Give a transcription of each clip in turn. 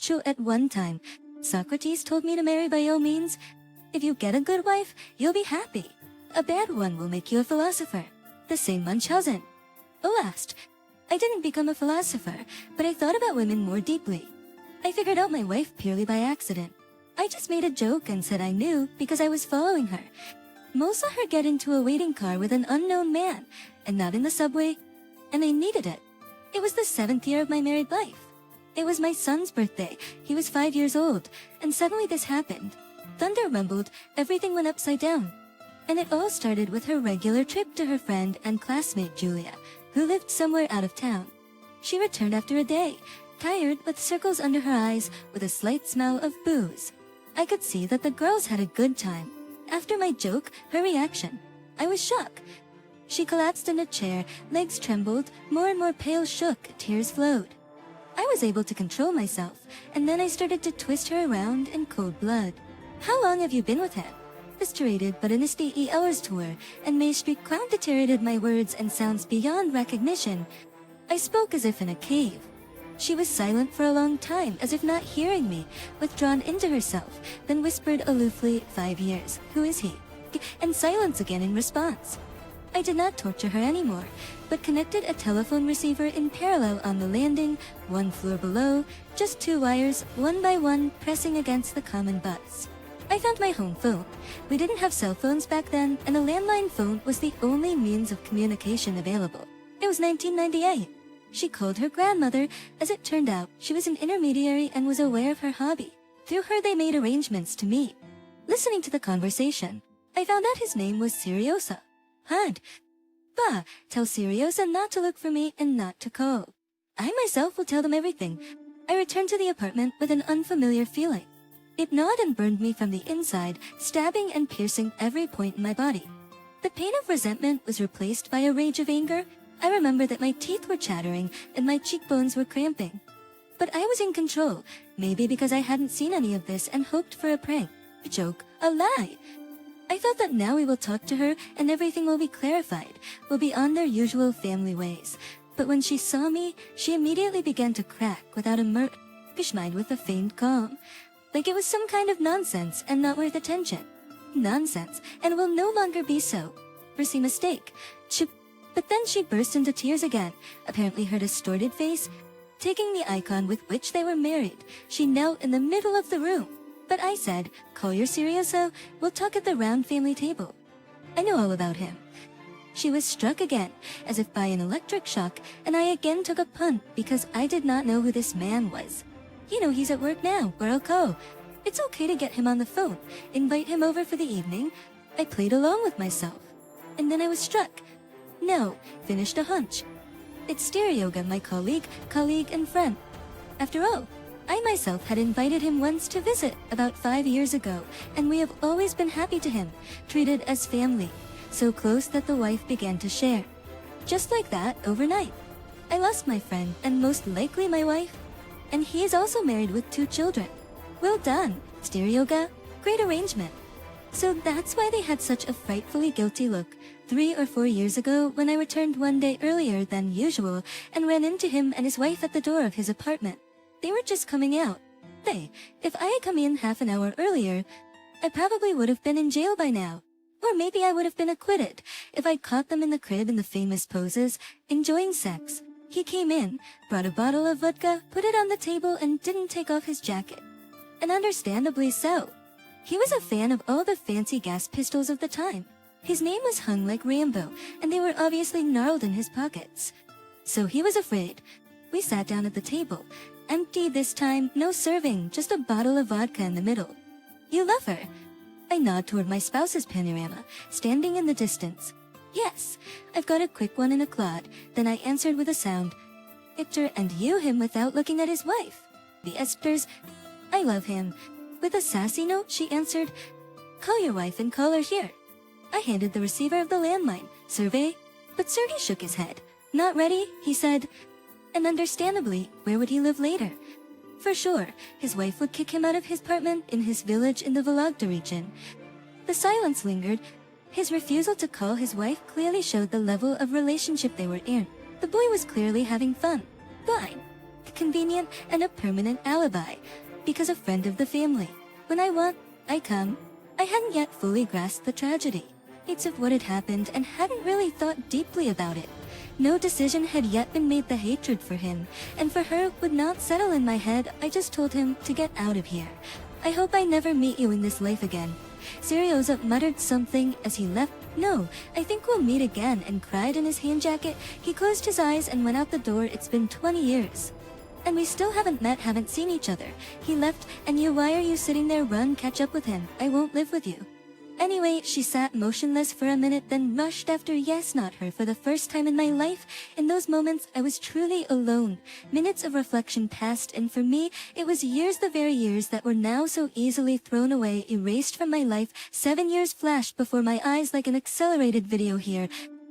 True, at one time, Socrates told me to marry by all means. If you get a good wife, you'll be happy. A bad one will make you a philosopher. The same Munchausen. Last, I didn't become a philosopher, but I thought about women more deeply. I figured out my wife purely by accident. I just made a joke and said I knew because I was following her. Mo saw her get into a waiting car with an unknown man, and not in the subway, and I needed it. It was the 7th year of my married life. It was my son's birthday. He was 5 years old, and suddenly this happened. Thunder rumbled, everything went upside down. And it all started with her regular trip to her friend and classmate Julia, who lived somewhere out of town. She returned after a day, tired with circles under her eyes, with a slight smell of booze. I could see that the girls had a good time. After my joke, her reaction, I was shocked. She collapsed in a chair, legs trembled, more and more pale shook, tears flowed. I was able to control myself, and then I started to twist her around in cold blood. How long have you been with him? Frustrated but in a stately hours tour, and May Street Clown deteriorated my words and sounds beyond recognition. I spoke as if in a cave. She was silent for a long time, as if not hearing me, withdrawn into herself, then whispered aloofly, 5 years, who is he? And silence again in response. I did not torture her anymore, but connected a telephone receiver in parallel on the landing, 1 floor below, just 2 wires, one by one, pressing against the common butts. I found my home phone. We didn't have cell phones back then, and a landline phone was the only means of communication available. It was 1998. She called her grandmother. As it turned out, she was an intermediary and was aware of her hobby. Through her they made arrangements to meet. Listening to the conversation, I found out his name was Seriosa. Hard. Bah, tell Seriosa not to look for me and not to call. I myself will tell them everything. I returned to the apartment with an unfamiliar feeling. It gnawed and burned me from the inside, stabbing and piercing every point in my body. The pain of resentment was replaced by a rage of anger. I remember that my teeth were chattering and my cheekbones were cramping. But I was in control, maybe because I hadn't seen any of this and hoped for a prank, a joke, a lie. I thought that now we will talk to her and everything will be clarified, will be on their usual family ways. But when she saw me, she immediately began to crack without a murkish mind with a feigned calm, like it was some kind of nonsense and not worth attention. Nonsense, and will no longer be so. Foresee mistake. But then she burst into tears again, apparently her distorted face. Taking the icon with which they were married, she knelt in the middle of the room. But I said, call your Serioso, we'll talk at the round family table. I know all about him. She was struck again, as if by an electric shock, and I again took a punt because I did not know who this man was. You know he's at work now, or I'll call. It's okay to get him on the phone, invite him over for the evening. I played along with myself. And then I was struck. No, finished a hunch. It's Stereoga, my colleague and friend. After all, I myself had invited him once to visit about 5 years ago, and we have always been happy to him, treated as family, so close that the wife began to share. Just like that, overnight. I lost my friend, and most likely my wife, and he is also married with 2 children. Well done, Stereoga. Great arrangement. So that's why they had such a frightfully guilty look 3 or 4 years ago when I returned one day earlier than usual and ran into him and his wife at the door of his apartment. They were just coming out. If I had come in half an hour earlier, I probably would have been in jail by now. Or maybe I would have been acquitted if I'd caught them in the crib in the famous poses, enjoying sex. He came in, brought a bottle of vodka, put it on the table, and didn't take off his jacket. And understandably so. He was a fan of all the fancy gas pistols of the time. His name was hung like Rambo, and they were obviously gnarled in his pockets. So he was afraid. We sat down at the table. Empty this time, no serving, just a bottle of vodka in the middle. You love her? I nod toward my spouse's panorama, standing in the distance. Yes, I've got a quick one in a clod. Then I answered with a sound. Victor, and you him without looking at his wife. The Esters, I love him. With a sassy note, she answered, call your wife and call her here. I handed the receiver of the landline. Survey? But Sergey shook his head. Not ready, he said. And understandably, where would he live later? For sure, his wife would kick him out of his apartment in his village in the Vologda region. The silence lingered. His refusal to call his wife clearly showed the level of relationship they were in. The boy was clearly having fun. Fine. convenient, and a permanent alibi. Because a friend of the family. When I want, I come. I hadn't yet fully grasped the tragedy. It's of what had happened and hadn't really thought deeply about it. No decision had yet been made. The hatred for him and for her would not settle in my head. I just told him to get out of here. I hope I never meet you in this life again. Serioza muttered something as he left. No, I think we'll meet again, and cried in his hand jacket. He closed his eyes and went out the door. It's been 20 years. And we still haven't met, haven't seen each other. He left, and you, why are you sitting there? Run, catch up with him. I won't live with you. Anyway, she sat motionless for a minute, then rushed after. Yes, not her. For the first time in my life, in those moments, I was truly alone. Minutes of reflection passed, and for me, it was years, the very years that were now so easily thrown away, erased from my life. 7 years flashed before my eyes like an accelerated video. Here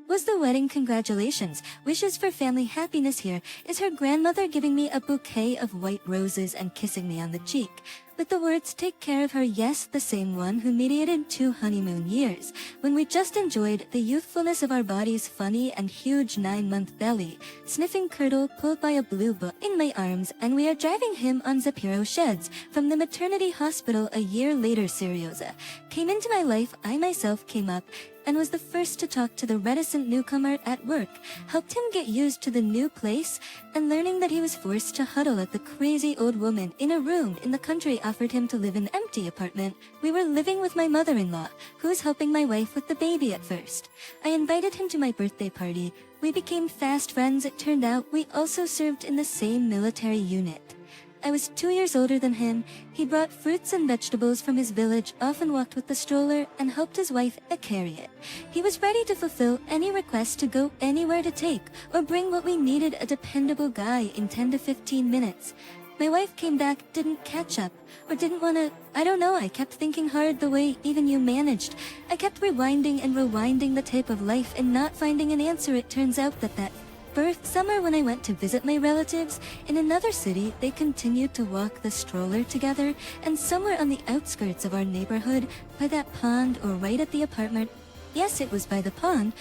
was the wedding. Congratulations. Wishes for family happiness. Here is her grandmother giving me a bouquet of white roses and kissing me on the cheek. With the words, take care of her. Yes, the same one who mediated 2 honeymoon years, when we just enjoyed the youthfulness of our bodies. Funny and huge 9-month belly, sniffing curdle, pulled by a blue book in my arms, and we are driving him on Zapiro sheds from the maternity hospital. A year later, Serioza came into my life. I myself came up and was the first to talk to the reticent newcomer at work, helped him get used to the new place, and learning that he was forced to huddle at the crazy old woman in a room in the country, offered him to live in an empty apartment. We were living with my mother-in-law, who was helping my wife with the baby at first. I invited him to my birthday party. We became fast friends. It turned out we also served in the same military unit. I was 2 years older than him. He brought fruits and vegetables from his village, often walked with the stroller, and helped his wife carry it. He was ready to fulfill any request, to go anywhere, to take or bring what we needed. A dependable guy in 10 to 15 minutes. My wife came back, didn't catch up, or didn't want to. I don't know. I kept thinking hard, the way even you managed. I kept rewinding and rewinding the tape of life and not finding an answer. It turns out that birth summer, when I went to visit my relatives in another city, they continued to walk the stroller together, and somewhere on the outskirts of our neighborhood, by that pond, or right at the apartment. Yes, it was by the pond,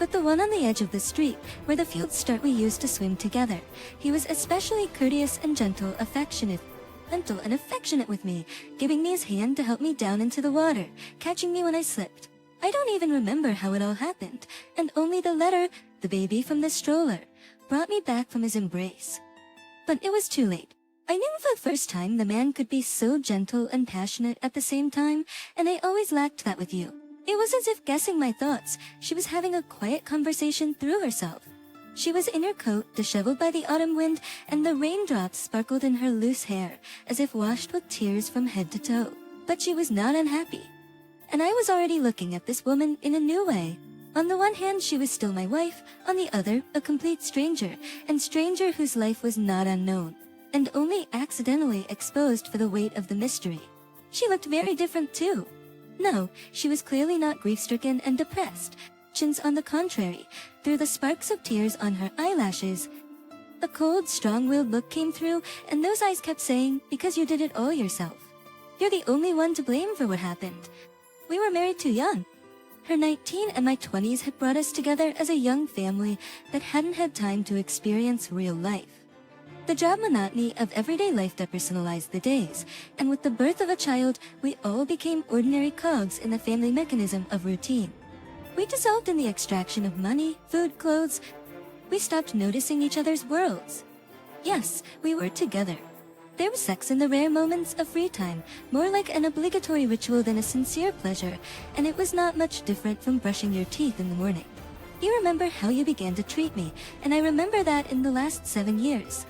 but the one on the edge of the street, where the fields start, we used to swim together. He was especially courteous and gentle, affectionate with me, giving me his hand to help me down into the water, catching me when I slipped. I don't even remember how it all happened, and only the letter, the baby from the stroller, brought me back from his embrace. But it was too late. I knew for the first time the man could be so gentle and passionate at the same time, and I always lacked that with you. It was as if guessing my thoughts. She was having a quiet conversation through herself. She was in her coat, disheveled by the autumn wind, and the raindrops sparkled in her loose hair, as if washed with tears from head to toe. But she was not unhappy. And I was already looking at this woman in a new way. On the one hand, she was still my wife, on the other, a complete stranger, and stranger whose life was not unknown, and only accidentally exposed for the weight of the mystery. She looked very different too. No, she was clearly not grief-stricken and depressed. On the contrary, through the sparks of tears on her eyelashes, a cold, strong-willed look came through, and those eyes kept saying, because you did it all yourself. You're the only one to blame for what happened. We were married too young. Her 19 and my 20s had brought us together as a young family that hadn't had time to experience real life. The job monotony of everyday life depersonalized the days, and with the birth of a child, we all became ordinary cogs in the family mechanism of routine. We dissolved in the extraction of money, food, clothes. We stopped noticing each other's worlds. Yes, we were together. There was sex in the rare moments of free time, more like an obligatory ritual than a sincere pleasure, and it was not much different from brushing your teeth in the morning. You remember how you began to treat me, and I remember that in the last 7 years.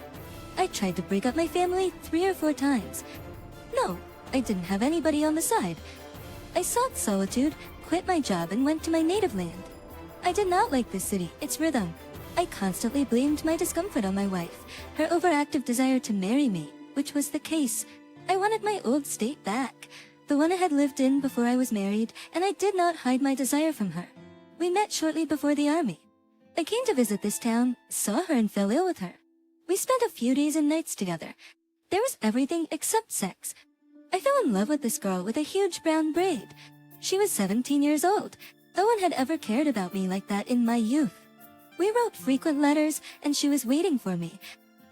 I tried to break up my family 3 or 4 times. No, I didn't have anybody on the side. I sought solitude, quit my job, and went to my native land. I did not like this city, its rhythm. I constantly blamed my discomfort on my wife, her overactive desire to marry me, which was the case. I wanted my old state back, the one I had lived in before I was married, and I did not hide my desire from her. We met shortly before the army. I came to visit this town, saw her, and fell ill with her. We spent a few days and nights together. There was everything except sex. I fell in love with this girl with a huge brown braid. She was 17 years old. No one had ever cared about me like that in my youth. We wrote frequent letters, and she was waiting for me.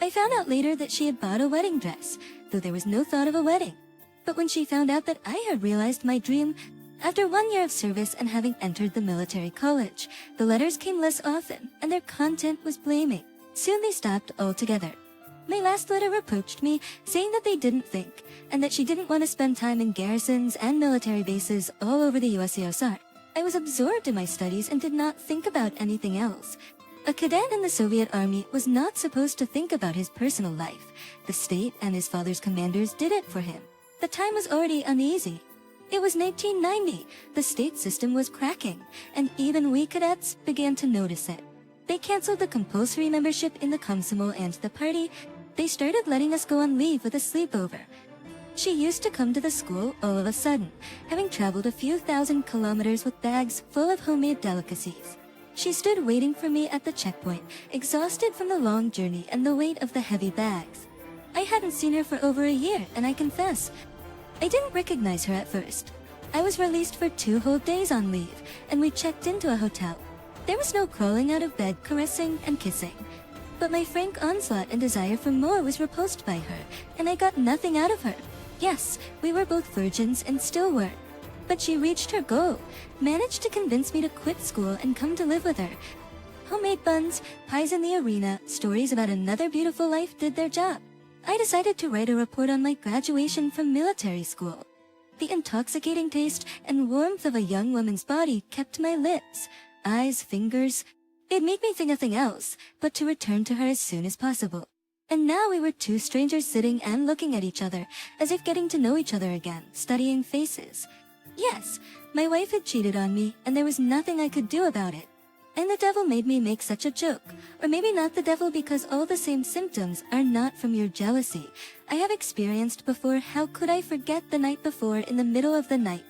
I found out later that she had bought a wedding dress, though there was no thought of a wedding. But when she found out that I had realized my dream, after 1 year of service and having entered the military college, the letters came less often, and their content was blaming. Soon they stopped altogether. My last letter reproached me, saying that they didn't think, and that she didn't want to spend time in garrisons and military bases all over the USSR. I was absorbed in my studies and did not think about anything else. A cadet in the Soviet army was not supposed to think about his personal life. The state and his father's commanders did it for him. The time was already uneasy. It was 1990. The state system was cracking, and even we cadets began to notice it. They canceled the compulsory membership in the Komsomol and the party. They started letting us go on leave with a sleepover. She used to come to the school all of a sudden, having traveled a few thousand kilometers with bags full of homemade delicacies. She stood waiting for me at the checkpoint, exhausted from the long journey and the weight of the heavy bags. I hadn't seen her for over a year, and I confess, I didn't recognize her at first. I was released for 2 whole days on leave, and we checked into a hotel. There was no crawling out of bed, caressing and kissing. But my frank onslaught and desire for more was repulsed by her, and I got nothing out of her. Yes, we were both virgins and still were. But she reached her goal, managed to convince me to quit school and come to live with her. Homemade buns, pies in the arena, stories about another beautiful life did their job. I decided to write a report on my graduation from military school. The intoxicating taste and warmth of a young woman's body kept my lips, eyes, fingers. It made me think nothing else but to return to her as soon as possible. And now we were 2 strangers sitting and looking at each other, as if getting to know each other again, studying faces. Yes, my wife had cheated on me, and there was nothing I could do about it. And the devil made me make such a joke. Or maybe not the devil, because all the same symptoms are not from your jealousy. I have experienced before. How could I forget the night before in the middle of the night?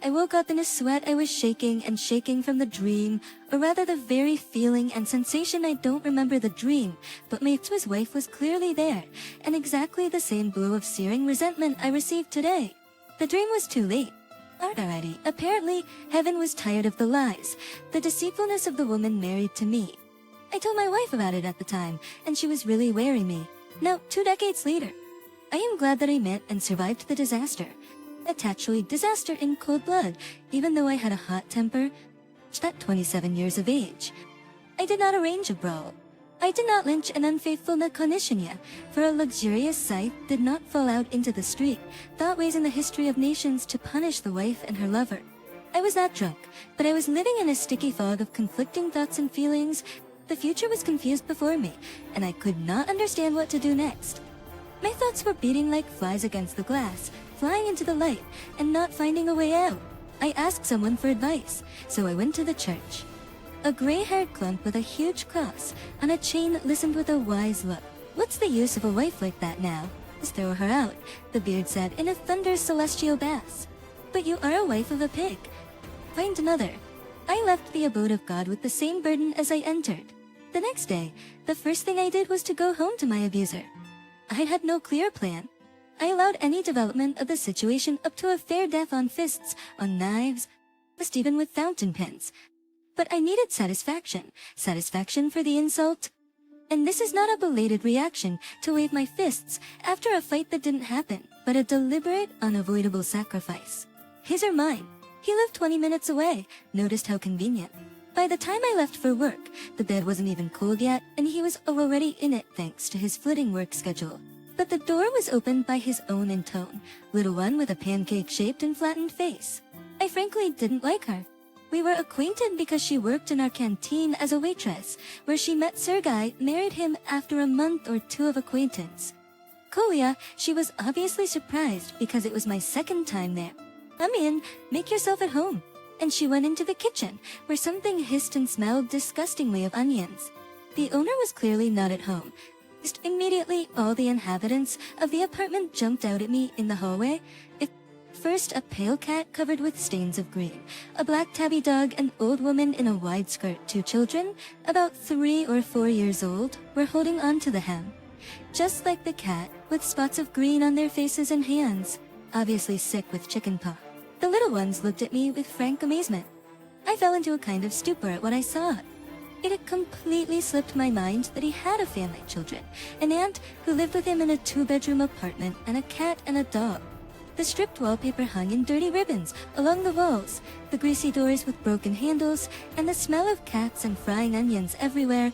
I woke up in a sweat. I was shaking and shaking from the dream, or rather the very feeling and sensation. I don't remember the dream, but my wife was clearly there, and exactly the same blow of searing resentment I received today. The dream was too late. Alrighty, apparently, heaven was tired of the lies, the deceitfulness of the woman married to me. I told my wife about it at the time, and she was really wary me. Now, 2 decades later, I am glad that I met and survived the disaster. Actually, disaster in cold blood, even though I had a hot temper. At 27 years of age, I did not arrange a brawl. I did not lynch an unfaithful Nakonishanya, for a luxurious scythe did not fall out into the street, thought ways in the history of nations to punish the wife and her lover. I was not drunk, but I was living in a sticky fog of conflicting thoughts and feelings. The future was confused before me, and I could not understand what to do next. My thoughts were beating like flies against the glass, flying into the light, and not finding a way out. I asked someone for advice, so I went to the church. A gray-haired clump with a huge cross on a chain listened with a wise look. "What's the use of a wife like that now? Just throw her out," the beard said in a thunderous celestial bass. "But you are a wife of a pig. Find another." I left the abode of God with the same burden as I entered. The next day, the first thing I did was to go home to my abuser. I had no clear plan. I allowed any development of the situation up to a fair death on fists, on knives, just even with fountain pens. But I needed satisfaction for the insult. And this is not a belated reaction to wave my fists after a fight that didn't happen, but a deliberate, unavoidable sacrifice. His or mine. He lived 20 minutes away, noticed how convenient. By the time I left for work, the bed wasn't even cold yet, and he was already in it thanks to his flitting work schedule. But the door was opened by his own in tone, little one with a pancake-shaped and flattened face. I frankly didn't like her. We were acquainted because she worked in our canteen as a waitress, where she met Sergei, married him after a month or 2 of acquaintance. Kolya, she was obviously surprised because it was my second time there. "Come in, make yourself at home." And she went into the kitchen, where something hissed and smelled disgustingly of onions. The owner was clearly not at home. Just immediately, all the inhabitants of the apartment jumped out at me in the hallway. First, a pale cat covered with stains of green, a black tabby dog, an old woman in a wide skirt, 2 children, about 3 or 4 years old, were holding on to the hem. Just like the cat, with spots of green on their faces and hands, obviously sick with chickenpox. The little ones looked at me with frank amazement. I fell into a kind of stupor at what I saw. It had completely slipped my mind that he had a family, children, an aunt who lived with him in a 2-bedroom apartment, and a cat and a dog. The stripped wallpaper hung in dirty ribbons along the walls, the greasy doors with broken handles, and the smell of cats and frying onions everywhere.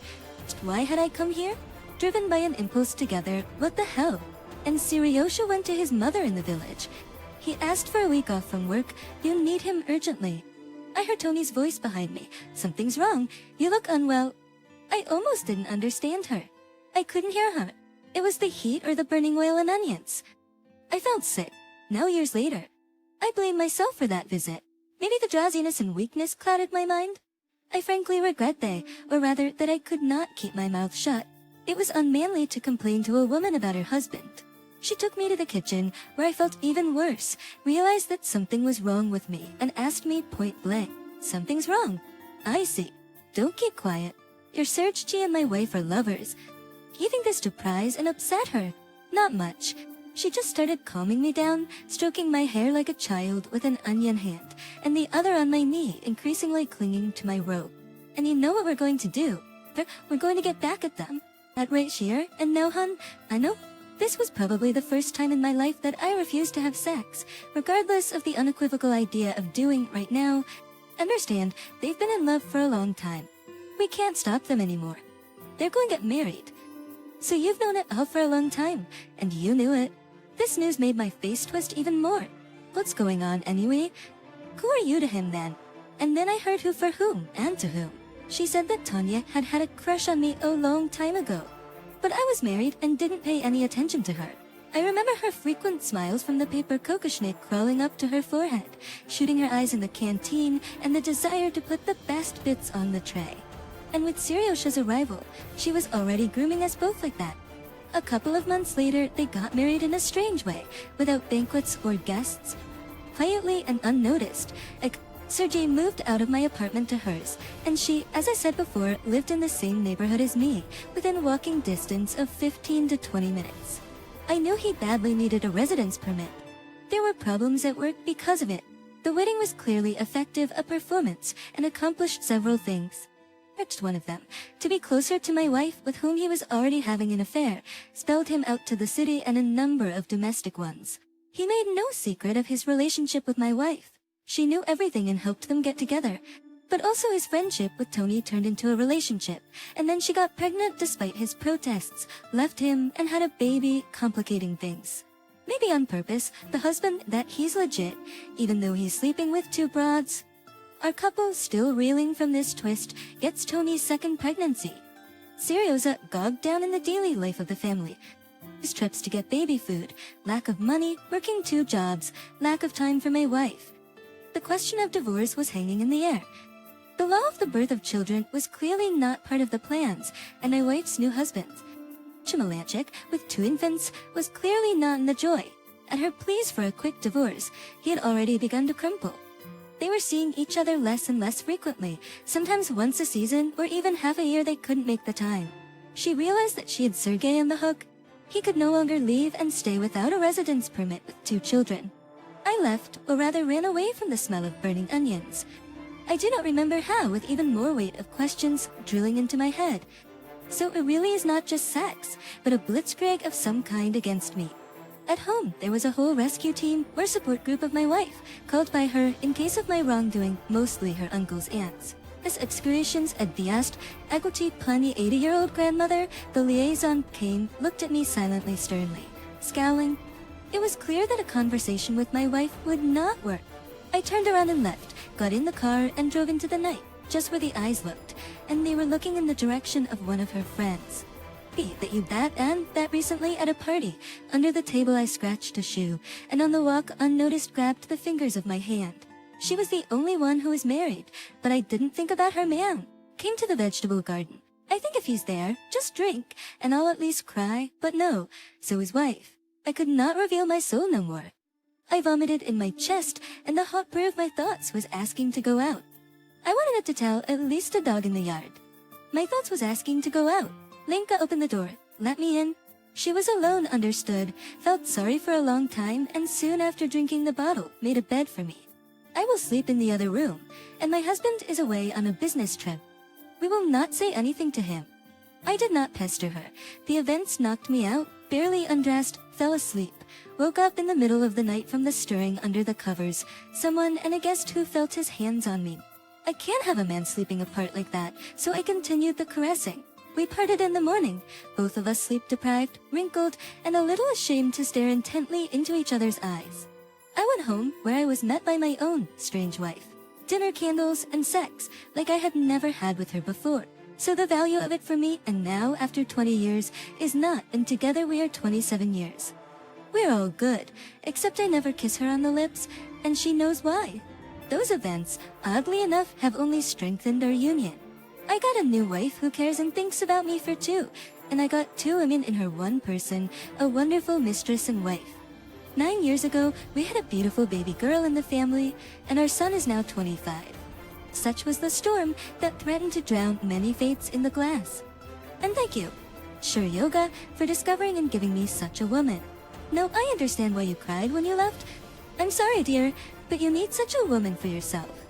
Why had I come here? Driven by an impulse to gather, what the hell? And Siriosha went to his mother in the village. He asked for a week off from work. You need him urgently. I heard Tony's voice behind me. Something's wrong. You look unwell. I almost didn't understand her. I couldn't hear her. It was the heat or the burning oil and onions. I felt sick. Now years later, I blame myself for that visit. Maybe the drowsiness and weakness clouded my mind. I frankly regret that I could not keep my mouth shut. It was unmanly to complain to a woman about her husband. She took me to the kitchen, where I felt even worse, realized that something was wrong with me, and asked me point blank, "Something's wrong." I see. Don't keep quiet. Your Sergey and my wife are lovers. You think this surprised and upset her? Not much. She just started calming me down, stroking my hair like a child with an onion hand, and the other on my knee, increasingly clinging to my robe. And you know what we're going to do? We're going to get back at them. That right here, and now, hun, I know this was probably the first time in my life that I refused to have sex, regardless of the unequivocal idea of doing right now. Understand, they've been in love for a long time. We can't stop them anymore. They're going to get married. So you've known it all for a long time, and you knew it. This news made my face twist even more. What's going on anyway? Who are you to him then? And then I heard who for whom, and to whom. She said that Tanya had had a crush on me a long time ago. But I was married and didn't pay any attention to her. I remember her frequent smiles from the paper kokoschnik crawling up to her forehead, shooting her eyes in the canteen, and the desire to put the best bits on the tray. And with Siriosha's arrival, she was already grooming us both like that. A couple of months later, they got married in a strange way, without banquets or guests. Quietly and unnoticed, Sergey moved out of my apartment to hers, and she, as I said before, lived in the same neighborhood as me, within walking distance of 15 to 20 minutes. I knew he badly needed a residence permit. There were problems at work because of it. The wedding was clearly effective, a performance, and accomplished several things. One of them, to be closer to my wife, with whom he was already having an affair, spelled him out to the city and a number of domestic ones. He made no secret of his relationship with my wife. She knew everything and helped them get together. But also his friendship with Tony turned into a relationship, and then she got pregnant despite his protests, left him, and had a baby, complicating things. Maybe on purpose, the husband that he's legit, even though he's sleeping with 2 broads. Our couple, still reeling from this twist, gets Tony's second pregnancy. Siriosa bogged down in the daily life of the family. His trips to get baby food, lack of money, working 2 jobs, lack of time for my wife. The question of divorce was hanging in the air. The law of the birth of children was clearly not part of the plans, and my wife's new husband, Chimalanchik, with 2 infants, was clearly not in the joy. At her pleas for a quick divorce, he had already begun to crumple. They were seeing each other less and less frequently, sometimes once a season, or even half a year they couldn't make the time. She realized that she had Sergey on the hook. He could no longer leave and stay without a residence permit with 2 children. I left, or rather ran away from the smell of burning onions. I do not remember how, with even more weight of questions drilling into my head. So it really is not just sex, but a blitzkrieg of some kind against me. At home, there was a whole rescue team or support group of my wife, called by her in case of my wrongdoing, mostly her uncle's aunts. As excoriations at Diast, Agoti Pani 80-year-old grandmother, the liaison came, looked at me silently, sternly, scowling. It was clear that a conversation with my wife would not work. I turned around and left, got in the car, and drove into the night, just where the eyes looked, and they were looking in the direction of one of her friends. That you that recently at a party. Under the table I scratched a shoe, and on the walk unnoticed grabbed the fingers of my hand. She was the only one who was married, but I didn't think about her man. Came to the vegetable garden. I think if he's there, just drink, and I'll at least cry, but no, so his wife. I could not reveal my soul no more. I vomited in my chest, and the hot brew of my thoughts was asking to go out. I wanted it to tell at least a dog in the yard. My thoughts was asking to go out. Lenka opened the door, let me in. She was alone, understood, felt sorry for a long time, and soon after drinking the bottle, made a bed for me. I will sleep in the other room, and my husband is away on a business trip. We will not say anything to him. I did not pester her. The events knocked me out, barely undressed, fell asleep, woke up in the middle of the night from the stirring under the covers, someone and a guest who felt his hands on me. I can't have a man sleeping apart like that, so I continued the caressing. We parted in the morning, both of us sleep-deprived, wrinkled, and a little ashamed to stare intently into each other's eyes. I went home, where I was met by my own strange wife. Dinner, candles, and sex, like I had never had with her before. So the value of it for me, and now, after 20 years, is not, and together we are 27 years. We're all good, except I never kiss her on the lips, and she knows why. Those events, oddly enough, have only strengthened our union. I got a new wife who cares and thinks about me for two, and I got two women in her one person, a wonderful mistress and wife. 9 years ago, we had a beautiful baby girl in the family, and our son is now 25. Such was the storm that threatened to drown many fates in the glass. And thank you, Sure Yoga, for discovering and giving me such a woman. Now I understand why you cried when you left. I'm sorry, dear, but you need such a woman for yourself.